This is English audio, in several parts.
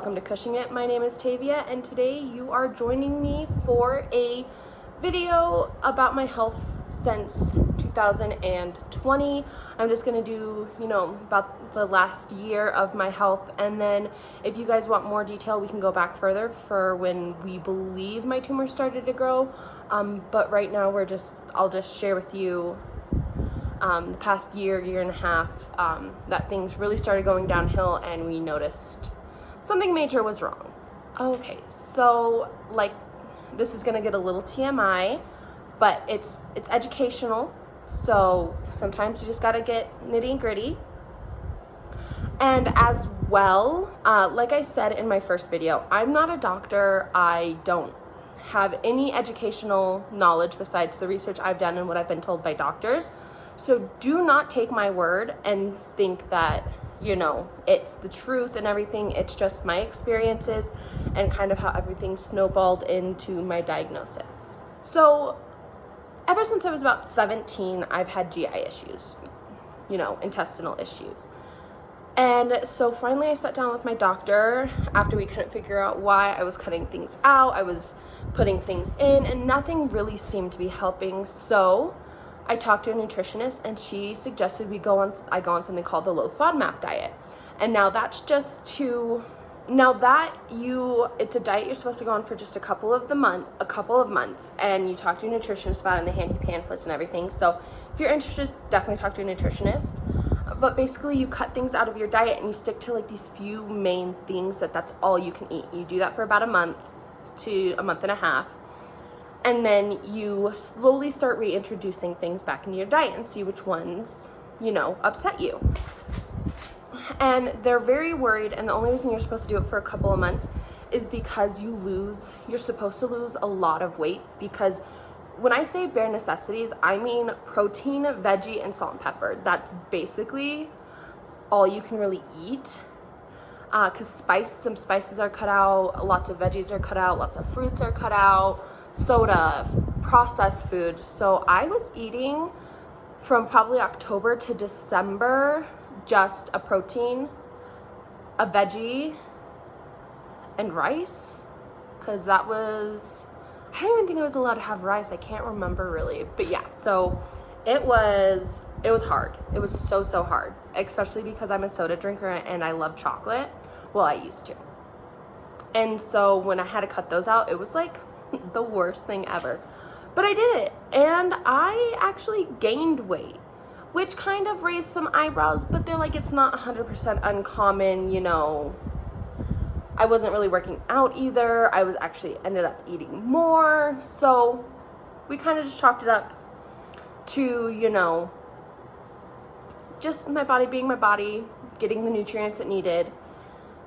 Welcome to Cushing It. My name is Tavia, and today you are joining me for a video about my health since 2020. I'm just gonna do, about the last year of my health, and then if you guys want more detail, we can go back further for when we believe my tumor started to grow. But right now I'll just share with you the past year and a half, that things really started going downhill and we noticed something major was wrong. Okay, so this is gonna get a little TMI, but it's educational, so sometimes you just gotta get nitty and gritty. And as well, like I said in my first video, I'm not a doctor. I don't have any educational knowledge besides the research I've done and what I've been told by doctors. So do not take my word and think that, it's the truth and everything. It's just my experiences and kind of how everything snowballed into my diagnosis. So ever since I was about 17, I've had GI issues, intestinal issues. And so finally I sat down with my doctor after we couldn't figure out why I was cutting things out. I was putting things in and nothing really seemed to be helping. So I talked to a nutritionist and she suggested I go on something called the low FODMAP diet. And now it's a diet you're supposed to go on for just a couple of months, and you talk to a nutritionist about it and they hand you pamphlets and everything. So if you're interested, definitely talk to a nutritionist. But basically you cut things out of your diet and you stick to these few main things that's all you can eat. You do that for about a month to a month and a half. And then you slowly start reintroducing things back into your diet and see which ones, upset you. And they're very worried, and the only reason you're supposed to do it for a couple of months is because you're supposed to lose a lot of weight. Because when I say bare necessities, I mean protein, veggie, and salt and pepper. That's basically all you can really eat. Because some spices are cut out, lots of veggies are cut out, lots of fruits are cut out, soda, processed food. So I was eating from probably October to December just a protein, a veggie, and rice, because I don't even think I was allowed to have rice. I can't remember really, but yeah, so it was hard. It was so hard, especially because I'm a soda drinker and I love chocolate. Well, I used to. And so when I had to cut those out, it was the worst thing ever. But I did it, and I actually gained weight, which kind of raised some eyebrows, but they're it's not 100% uncommon, I wasn't really working out either. I was actually ended up eating more. So we kind of just chalked it up to, just my body being my body, getting the nutrients it needed.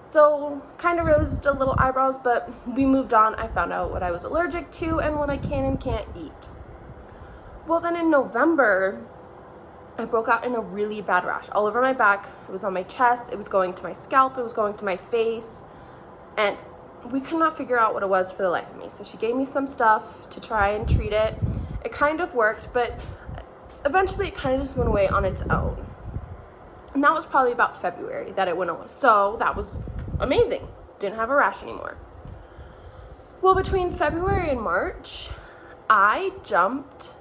So kind of raised a little eyebrows, but we moved on. I found out what I was allergic to and what I can and can't eat. Well, then in November, I broke out in a really bad rash all over my back. It was on my chest. It was going to my scalp. It was going to my face. And we could not figure out what it was for the life of me. So she gave me some stuff to try and treat it. It kind of worked, but eventually it kind of just went away on its own. And that was probably about February that it went away. So that was amazing. Didn't have a rash anymore. Well, between February and March, I jumped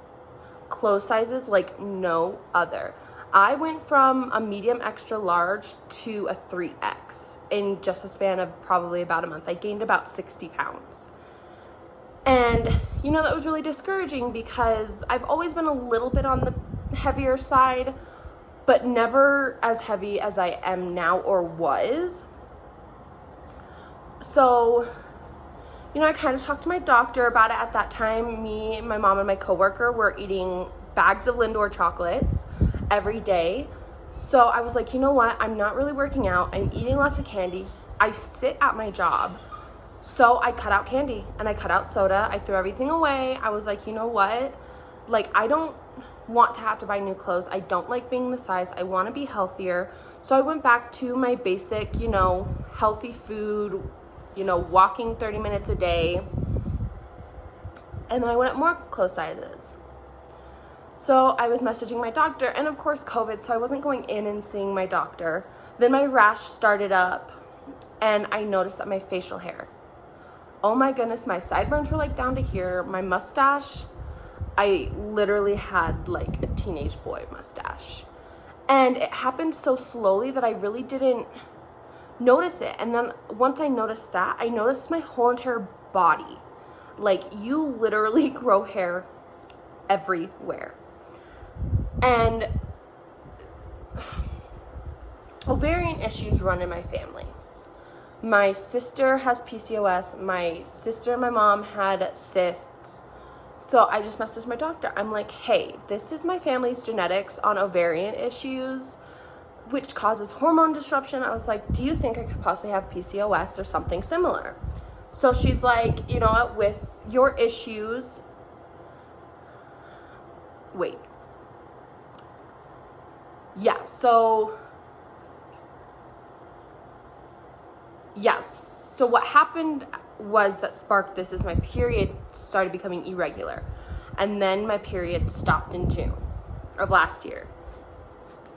clothes sizes like no other. I went from a medium extra large to a 3X in just a span of probably about a month. I gained about 60 pounds. And, that was really discouraging because I've always been a little bit on the heavier side, but never as heavy as I am now or was. So, I kind of talked to my doctor about it at that time. Me, my mom, and my coworker were eating bags of Lindor chocolates every day. So I was like, you know what? I'm not really working out. I'm eating lots of candy. I sit at my job. So I cut out candy and I cut out soda. I threw everything away. I was like, you know what? I don't want to have to buy new clothes. I don't like being the size. I want to be healthier. So I went back to my basic, healthy food, walking 30 minutes a day. And then I went up more clothes sizes. So I was messaging my doctor, and of course COVID, so I wasn't going in and seeing my doctor. Then my rash started up and I noticed that my facial hair, oh my goodness, my sideburns were like down to here. My mustache, I literally had like a teenage boy mustache. And it happened so slowly that I really didn't notice it. And then once I noticed that, I noticed my whole entire body. Like, you literally grow hair everywhere. And ovarian issues run in my family. My sister has PCOS. My sister and my mom had cysts. So I just messaged my doctor. I'm like, hey, this is my family's genetics on ovarian issues, which causes hormone disruption. I was like, do you think I could possibly have PCOS or something similar? So she's like, you know what, with your issues, wait. Yeah, so yes. So what happened was that sparked this is my period started becoming irregular. And then my period stopped in June of last year.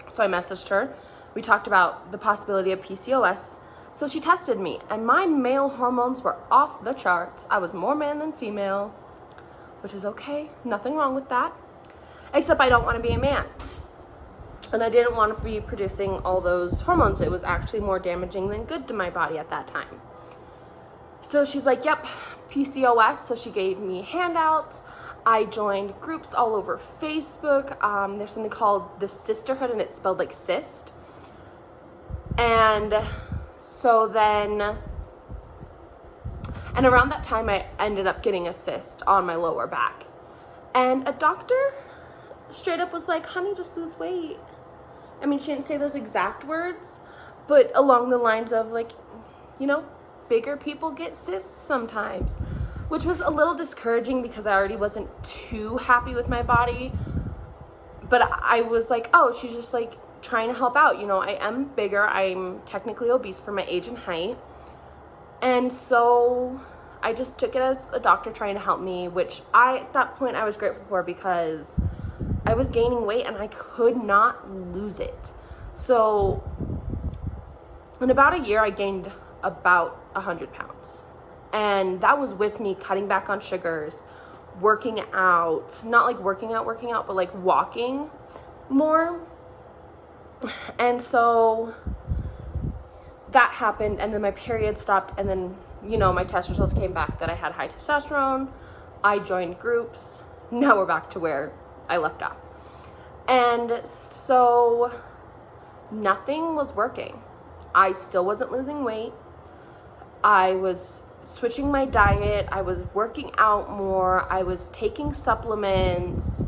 So I messaged her. We talked about the possibility of PCOS. So she tested me, and my male hormones were off the charts. I was more man than female, which is okay. Nothing wrong with that. Except I don't want to be a man. And I didn't want to be producing all those hormones. It was actually more damaging than good to my body at that time. So she's like, yep, PCOS. So she gave me handouts. I joined groups all over Facebook. There's something called the Sisterhood, and it's spelled like cyst. And so then, and around that time, I ended up getting a cyst on my lower back. And a doctor straight up was like, honey, just lose weight. I mean, she didn't say those exact words, but along the lines of like, you know, bigger people get cysts sometimes, which was a little discouraging because I already wasn't too happy with my body. But I was like, oh, she's just like trying to help out. You know, I am bigger. I'm technically obese for my age and height. And so I just took it as a doctor trying to help me, which at that point I was grateful for because I was gaining weight and I could not lose it. So in about a year, I gained about 100 pounds. And that was with me cutting back on sugars, working out, not like working out, but like walking more. And so that happened, and then my period stopped, and then, you know, my test results came back that I had high testosterone. I joined groups. Now we're back to where I left off. And so nothing was working. I still wasn't losing weight. I was switching my diet. I was working out more. I was taking supplements,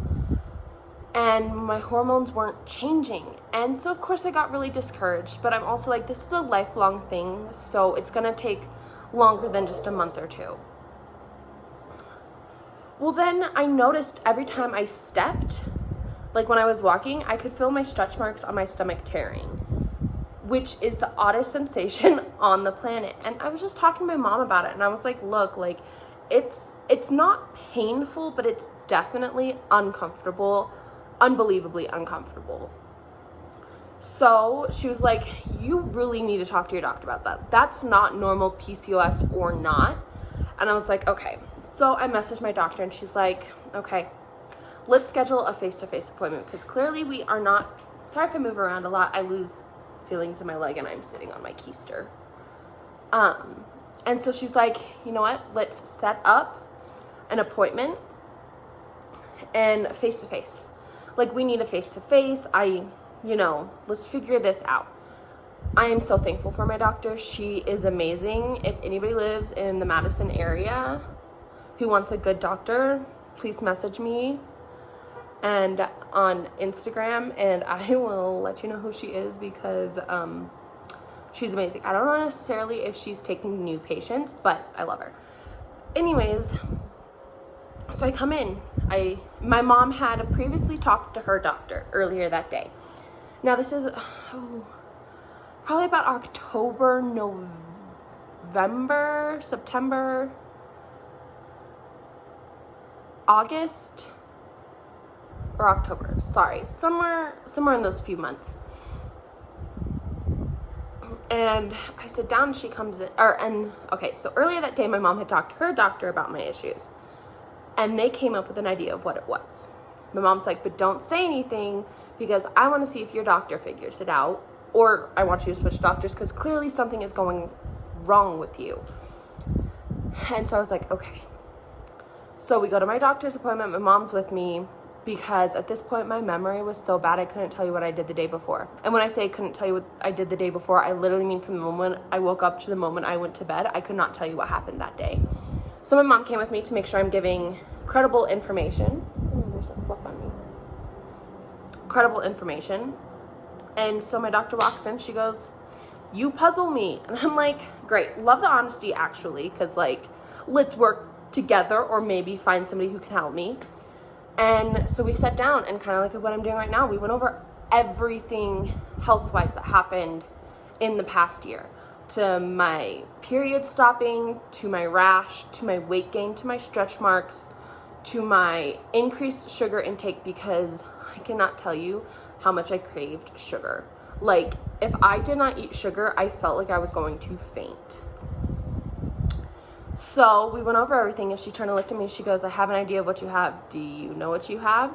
and my hormones weren't changing. And so of course I got really discouraged, but I'm also like, this is a lifelong thing, so it's gonna take longer than just a month or two. Well, then I noticed every time I stepped, like when I was walking, I could feel my stretch marks on my stomach tearing, which is the oddest sensation on the planet. And I was just talking to my mom about it, and I was like, look, like it's not painful, but it's definitely uncomfortable, unbelievably uncomfortable. So she was like, you really need to talk to your doctor about that. That's not normal, PCOS or not. And I was like, okay. So I messaged my doctor, and she's like, okay, let's schedule a face-to-face appointment, because clearly we are not, sorry if I move around a lot, I lose feelings in my leg and I'm sitting on my keister. And so she's like, you know what, let's set up an appointment and face-to-face. Like, we need a face-to-face. Let's figure this out. I am so thankful for my doctor. She is amazing. If anybody lives in the Madison area who wants a good doctor, please message me and on Instagram, and I will let you know who she is, because she's amazing. I don't know necessarily if she's taking new patients, but I love her. Anyways, so I come in. My mom had previously talked to her doctor earlier that day. Now this is probably about October, November, September, August, or October, sorry, somewhere in those few months. And I sit down and she comes in, so earlier that day my mom had talked to her doctor about my issues. And they came up with an idea of what it was. My mom's like, but don't say anything because I want to see if your doctor figures it out, or I want you to switch doctors because clearly something is going wrong with you. And so I was like, okay. So we go to my doctor's appointment. My mom's with me because at this point my memory was so bad I couldn't tell you what I did the day before. And when I say couldn't tell you what I did the day before, I literally mean from the moment I woke up to the moment I went to bed. I could not tell you what happened that day. So my mom came with me to make sure I'm giving credible information. There's a fluff on me. Credible information. And so my doctor walks in, she goes, "You puzzle me." And I'm like, great, love the honesty actually, because like, let's work together or maybe find somebody who can help me. And so we sat down and kind of like what I'm doing right now, we went over everything health-wise that happened in the past year. To my period stopping, to my rash, to my weight gain, to my stretch marks, to my increased sugar intake, because I cannot tell you how much I craved sugar. Like, if I did not eat sugar, I felt like I was going to faint. So we went over everything and she turned and looked at me. She goes, "I have an idea of what you have. Do you know what you have?"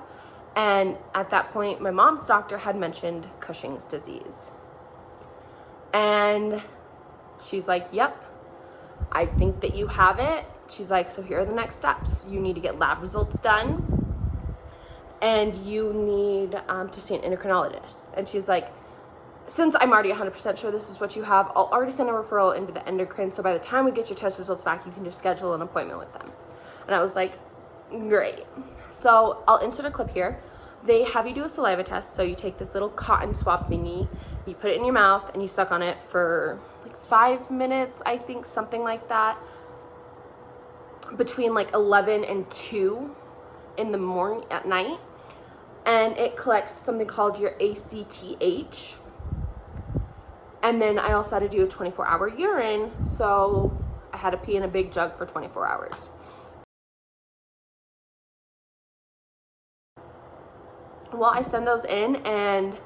And at that point, my mom's doctor had mentioned Cushing's disease. And she's like, "Yep, I think that you have it." She's like, "So here are the next steps. You need to get lab results done and you need to see an endocrinologist." And she's like, "Since I'm already 100% sure this is what you have, I'll already send a referral into the endocrine. So by the time we get your test results back, you can just schedule an appointment with them." And I was like, great. So I'll insert a clip here. They have you do a saliva test. So you take this little cotton swab thingy, you put it in your mouth and you suck on it for like 5 minutes, I think, something like that, between like 11 and 2 in the morning at night. And it collects something called your ACTH. And then I also had to do a 24-hour urine, so I had to pee in a big jug for 24 hours. Well, I send those in, and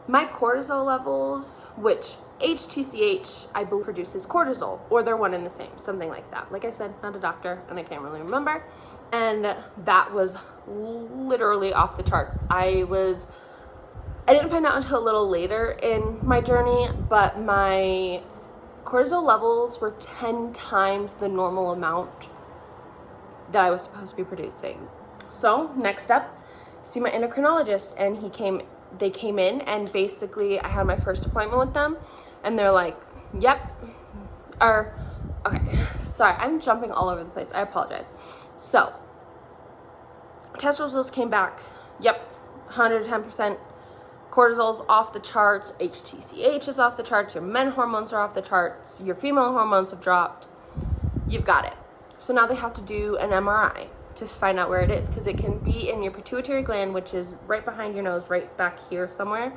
my cortisol levels, which HTCH, I believe, produces cortisol, or they're one and the same, something like that. Like I said, not a doctor, and I can't really remember. And that was literally off the charts. I didn't find out until a little later in my journey, but my cortisol levels were 10 times the normal amount that I was supposed to be producing. So next up, see my endocrinologist, and they came in, and basically I had my first appointment with them, and they're like, "Yep," or, okay, sorry, I'm jumping all over the place. I apologize. So test results came back. Yep, 110%. Cortisol's off the charts, HTCH is off the charts, your men hormones are off the charts, your female hormones have dropped, you've got it. So now they have to do an MRI to find out where it is, because it can be in your pituitary gland, which is right behind your nose, right back here somewhere,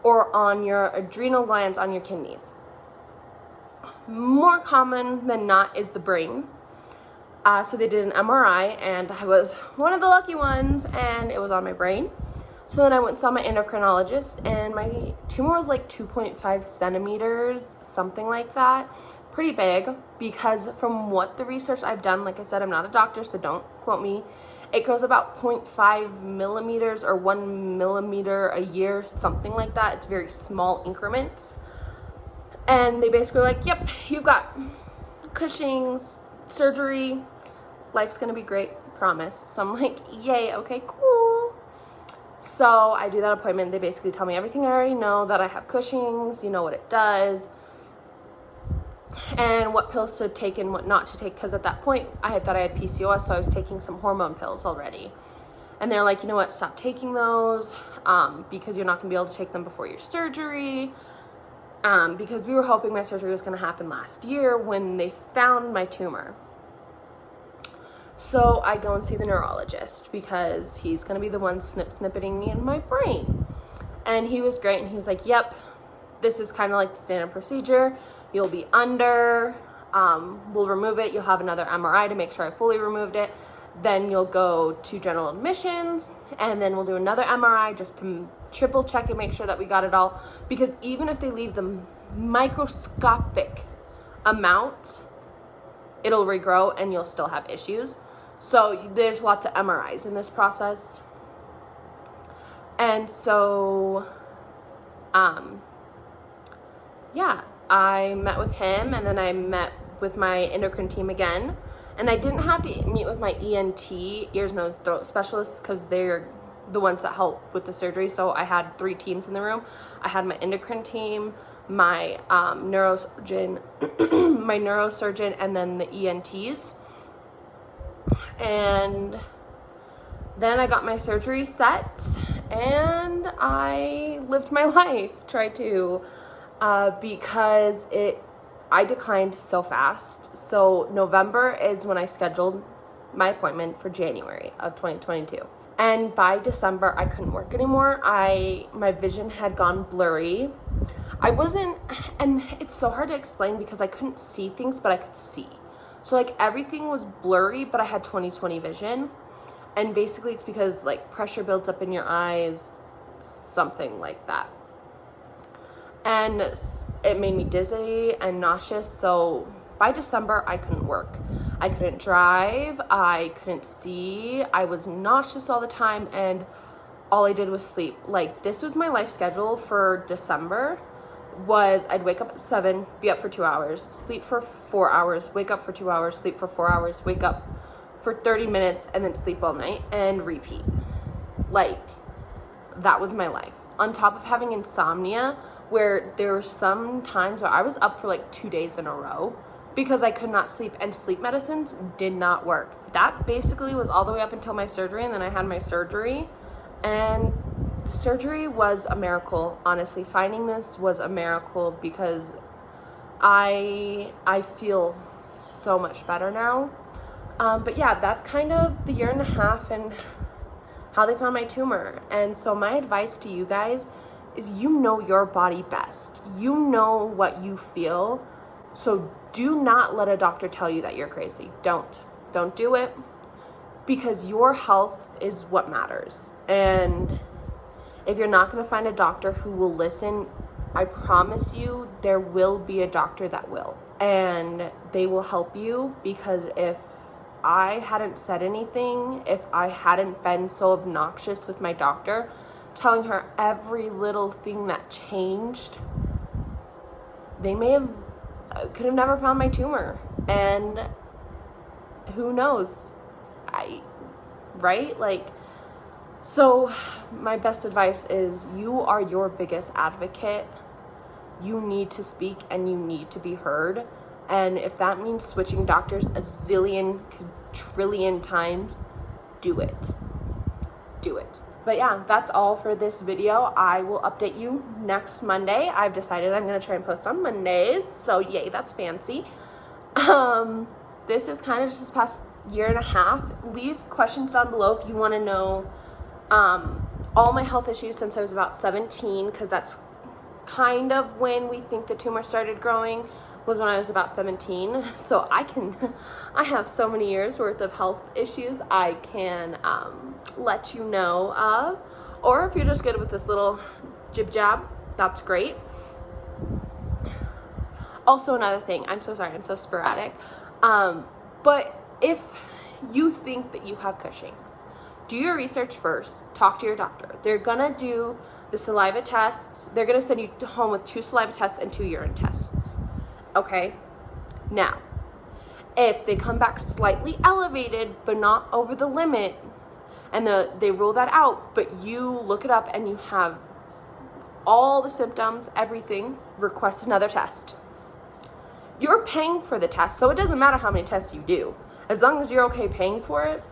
or on your adrenal glands on your kidneys. More common than not is the brain. So they did an MRI, and I was one of the lucky ones, and it was on my brain. So then I went and saw my endocrinologist, and my tumor was like 2.5 centimeters, something like that. Pretty big, because from what the research I've done, like I said, I'm not a doctor, so don't quote me, it grows about 0.5 millimeters or 1 millimeter a year, something like that. It's very small increments. And they basically were like, "Yep, you've got Cushing's, surgery, life's gonna be great, promise." So I'm like, yay, okay, cool. So I do that appointment. They basically tell me everything I already know, that I have Cushing's, you know what it does, and what pills to take and what not to take, because at that point I had thought I had PCOS, so I was taking some hormone pills already. And they're like, "You know what, stop taking those because you're not going to be able to take them before your surgery," because we were hoping my surgery was going to happen last year when they found my tumor. So I go and see the neurologist, because he's going to be the one snippeting me in my brain. And he was great, and he's like, "Yep, this is kind of like the standard procedure. You'll be under, we'll remove it. You'll have another MRI to make sure I fully removed it. Then you'll go to general admissions, and then we'll do another MRI just to triple check and make sure that we got it all. Because even if they leave the microscopic amount, it'll regrow and you'll still have issues. So there's lots of MRIs in this process. And so, yeah, I met with him, and then I met with my endocrine team again. And I didn't have to meet with my ENT, ears, nose, throat specialists, because they're the ones that help with the surgery. So I had 3 teams in the room. I had my endocrine team, my neurosurgeon, my neurosurgeon, and then the ENTs. And then I got my surgery set, and I lived my life, tried to, because I declined so fast. So November is when I scheduled my appointment for January of 2022. And by December, I couldn't work anymore. My vision had gone blurry. And it's so hard to explain because I couldn't see things, but I could see. So like everything was blurry, but I had 20/20 vision. And basically it's because like pressure builds up in your eyes, something like that. And it made me dizzy and nauseous. So by December, I couldn't work. I couldn't drive. I couldn't see. I was nauseous all the time. And all I did was sleep. Like, this was my life schedule for December. Was I'd wake up at 7, be up for 2 hours, sleep for 4 hours, wake up for 2 hours, sleep for 4 hours, wake up for 30 minutes, and then sleep all night and repeat. Like, that was my life. On top of having insomnia, where there were some times where I was up for like 2 days in a row because I could not sleep, and sleep medicines did not work. That basically was all the way up until my surgery, and then I had my surgery, and the surgery was a miracle. Honestly, finding this was a miracle because I feel so much better now. But yeah, that's kind of the 1.5 years and how they found my tumor. And so my advice to you guys is, you know your body best. You know what you feel. So do not let a doctor tell you that you're crazy. Don't do it, because your health is what matters. And if you're not going to find a doctor who will listen, I promise you there will be a doctor that will. And they will help you, because if I hadn't said anything, if I hadn't been so obnoxious with my doctor, telling her every little thing that changed, they could have never found my tumor. And who knows? Right? Like, so my best advice is, you are your biggest advocate. You need to speak and you need to be heard. And if that means switching doctors a zillion, trillion times, do it. Do it. But yeah, that's all for this video. I will update you next Monday. I've decided I'm going to try and post on Mondays. So yay, that's fancy. This is kind of just this past 1.5 years. Leave questions down below if you want to know all my health issues since I was about 17, because that's kind of when we think the tumor started growing, was when I was about 17. So I have so many years worth of health issues I can let you know of. Or if you're just good with this little jib jab, that's great. Also, another thing, I'm so sorry, I'm so sporadic. But if you think that you have Cushing's, do your research first. Talk to your doctor. They're gonna do the saliva tests. They're gonna send you home with 2 saliva tests and 2 urine tests. Okay? Now, if they come back slightly elevated but not over the limit, and they rule that out, but you look it up and you have all the symptoms, everything, request another test. You're paying for the test, so it doesn't matter how many tests you do. As long as you're okay paying for it,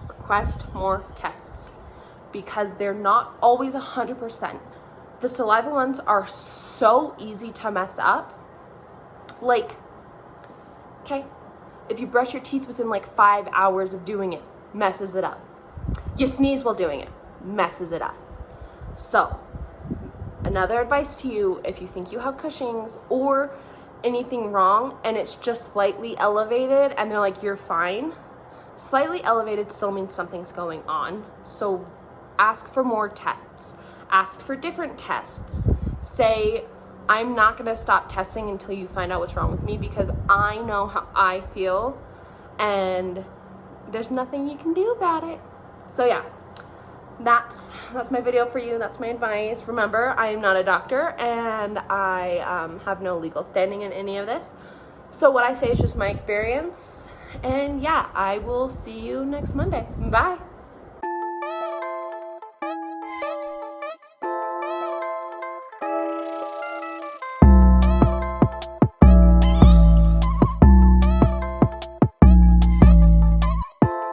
request more tests, because they're not always 100%. The saliva ones are so easy to mess up. Like, okay, if you brush your teeth within like 5 hours of doing it, messes it up. You sneeze while doing it, messes it up. So, another advice to you, if you think you have Cushing's or anything wrong and it's just slightly elevated and they're like, you're fine, slightly elevated still means something's going on. So ask for more tests. Ask for different tests. Say, I'm not going to stop testing until you find out what's wrong with me, because I know how I feel and there's nothing you can do about it. So yeah, that's my video for you. That's my advice. Remember, I am not a doctor and I have no legal standing in any of this. So what I say is just my experience. And yeah, I will see you next Monday. Bye.